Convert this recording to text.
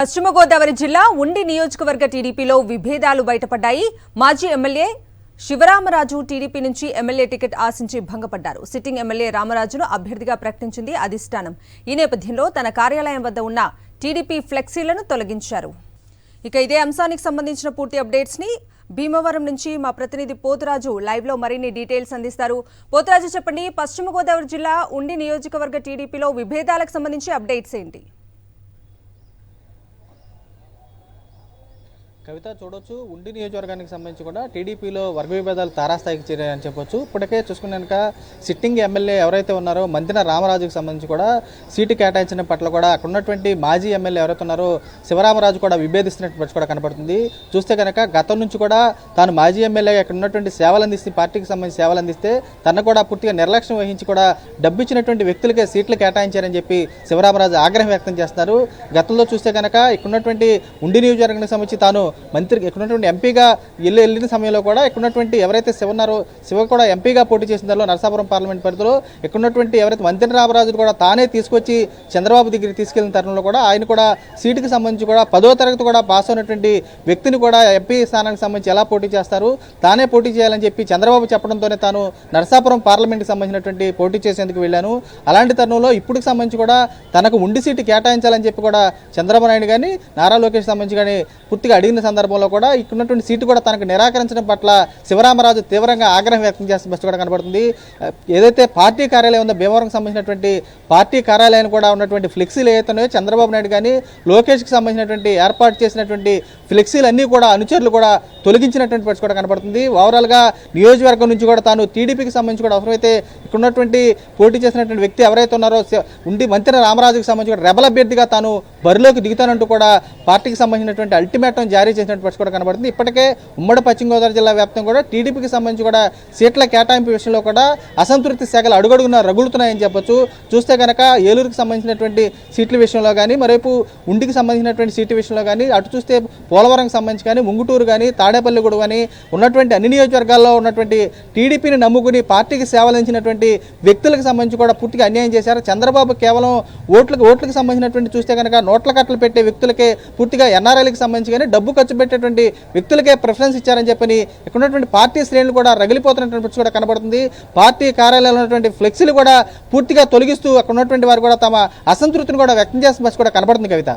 పశ్చిమ గోదావరి జిల్లా ఉండి నియోజకవర్గ టీడీపీలో విభేదాలు బయటపడ్డాయి. మాజీ ఎమ్మెల్యే శివరామరాజు టీడీపీ నుంచి ఎమ్మెల్యే టికెట్ ఆశించి భంగపడ్డారు. సిట్టింగ్ ఎమ్మెల్యే రామరాజును అభ్యర్థిగా ప్రకటించింది అధిష్టానం. ఈ నేపథ్యంలో తన కార్యాలయం వద్ద ఉన్న టీడీపీ ఫ్లెక్సీలను తొలగించారు. ఇక ఇదే అంశానికి సంబంధించిన పూర్తి అప్డేట్స్ ని భీమవరం నుంచి మా ప్రతినిధి పోతురాజు లైవ్ లో మరిన్ని డీటెయిల్స్ అందిస్తారు. పోతురాజు చెప్పండి, పశ్చిమ గోదావరి జిల్లా ఉండి నియోజకవర్గ టీడీపీలో విభేదాలకు సంబంధించి అప్డేట్స్ ఏంటి? కవిత చూడొచ్చు, ఉండి నియోజకవర్గానికి సంబంధించి కూడా టీడీపీలో వర్గ విభేదాలు తారాస్థాయికి చేరాయని చెప్పొచ్చు. ఇప్పటికే చూసుకున్నాక సిట్టింగ్ ఎమ్మెల్యే ఎవరైతే ఉన్నారో మంతిన రామరాజుకు సంబంధించి కూడా సీటు కేటాయించిన పట్ల కూడా అక్కడ ఉన్నటువంటి మాజీ ఎమ్మెల్యే ఎవరైతే ఉన్నారో శివరామరాజు కూడా విభేదిస్తున్నట్టు కూడా కనపడుతుంది. చూస్తే కనుక గతం నుంచి కూడా తాను మాజీ ఎమ్మెల్యేగా ఇక్కడ ఉన్నటువంటి సేవలు అందిస్తే, పార్టీకి సంబంధించి సేవలు అందిస్తే తనను కూడా పూర్తిగా నిర్లక్ష్యం వహించి కూడా డబ్బు ఇచ్చినటువంటి వ్యక్తులకే సీట్లు కేటాయించారని చెప్పి శివరామరాజు ఆగ్రహం వ్యక్తం చేస్తున్నారు. గతంలో చూస్తే కనుక ఇక్కడ ఉన్నటువంటి ఉండి నియోజకవర్గానికి సంబంధించి తాను మంత్రి ఇక్కడున్నటువంటి ఎంపీగా వెళ్ళిన సమయంలో కూడా ఇక్కడున్నటువంటి ఎవరైతే శివ ఉన్నారో శివ కూడా ఎంపీగా పోటీ చేసిన దానిలో నరసాపురం పార్లమెంట్ పరిధిలో ఇక్కడున్నటువంటి ఎవరైతే మంత్రి రామరాజు కూడా తానే తీసుకొచ్చి చంద్రబాబు దగ్గరికి తీసుకెళ్లిన తరుణంలో కూడా ఆయన కూడా సీటుకి సంబంధించి కూడా 10వ తరగతి కూడా పాస్ అయినటువంటి వ్యక్తిని కూడా ఎంపీ స్థానానికి సంబంధించి ఎలా పోటీ చేస్తారు, తానే పోటీ చేయాలని చెప్పి చంద్రబాబు చెప్పడంతోనే తాను నరసాపురం పార్లమెంట్కి సంబంధించినటువంటి పోటీ చేసేందుకు వెళ్ళాను. అలాంటి తరుణంలో ఇప్పటికి సంబంధించి కూడా తనకు ఉండి సీటు కేటాయించాలని చెప్పి కూడా చంద్రబాబు నాయుడు కానీ నారా లోకేష్ సంబంధించి కానీ పూర్తిగా అడిగిన సందర్భంలో కూడా ఇక్కడున్నటువంటి సీటు కూడా తనకు నిరాకరించడం పట్ల శివరామరాజు తీవ్రంగా ఆగ్రహం వ్యక్తం చేస్తున్న బస్సు కూడా కనబడుతుంది. ఏదైతే పార్టీ కార్యాలయం ఉందో భీమవరంకి సంబంధించినటువంటి పార్టీ కార్యాలయాన్ని కూడా ఉన్నటువంటి ఫ్లెక్సీలు ఏవైతున్నాయో చంద్రబాబు నాయుడు కానీ లోకేష్కి సంబంధించినటువంటి ఏర్పాటు చేసినటువంటి ఫ్లెక్సీలు అన్నీ కూడా అనుచరులు కూడా తొలగించినటువంటి బస్సు కూడా కనబడుతుంది. ఓవరాల్గా నియోజకవర్గం నుంచి కూడా తాను టీడీపీకి సంబంధించి కూడా అవసరమైతే ఇక్కడున్నటువంటి పోటీ చేసినటువంటి వ్యక్తి ఎవరైతే ఉన్నారో ఉండి మంత్రి రామరాజుకి సంబంధించి కూడా రెబల్ అభ్యర్థిగా తాను బరిలోకి దిగుతానంటూ కూడా పార్టీకి సంబంధించినటువంటి అల్టిమేటం జారీ చేసినట్టు పరిస్థితి కూడా కనబడుతుంది. ఇప్పటికే ఉమ్మడి పశ్చిమ గోదావరి జిల్లా వ్యాప్తంగా కూడా టీడీపీకి సంబంధించి కూడా సీట్ల కేటాయింపు విషయంలో కూడా అసంతృప్తి శాఖలు అడుగడుగున రగులుతున్నాయని చెప్పొచ్చు. చూస్తే కనుక ఏలూరుకి సంబంధించినటువంటి సీట్ల విషయంలో కానీ, మరోవైపు ఉండికి సంబంధించినటువంటి సీట్ల విషయంలో కానీ, అటు చూస్తే పోలవరంకి సంబంధించి కానీ, ముంగుటూరు కానీ, తాడేపల్లిగూడ కానీ ఉన్నటువంటి అన్ని నియోజకవర్గాల్లో ఉన్నటువంటి టీడీపీని నమ్ముకుని పార్టీకి సేవలందించినటువంటి వ్యక్తులకు సంబంధించి కూడా పూర్తిగా అన్యాయం చేశారు. చంద్రబాబు కేవలం ఓట్లకు సంబంధించినటువంటి చూస్తే కనుక నోట్ల కట్టలు పెట్టే వ్యక్తులకే పూర్తిగా ఎన్ఆర్ఐలకు సంబంధించి కానీ డబ్బు ఖర్చు పెట్టేటువంటి వ్యక్తులకే ప్రిఫరెన్స్ ఇచ్చారని చెప్పని ఇక్కడ ఉన్నటువంటి పార్టీ శ్రేణులు కూడా రగిలిపోతున్నటువంటి కూడా కనబడుతుంది. పార్టీ కార్యాలయంలో ఉన్నటువంటి ఫ్లెక్సీలు కూడా పూర్తిగా తొలగిస్తూ అక్కడ ఉన్నటువంటి వారు కూడా తమ అసంతృప్తిని కూడా వ్యక్తం చేస్తున్న కూడా కనబడుతుంది. కవిత.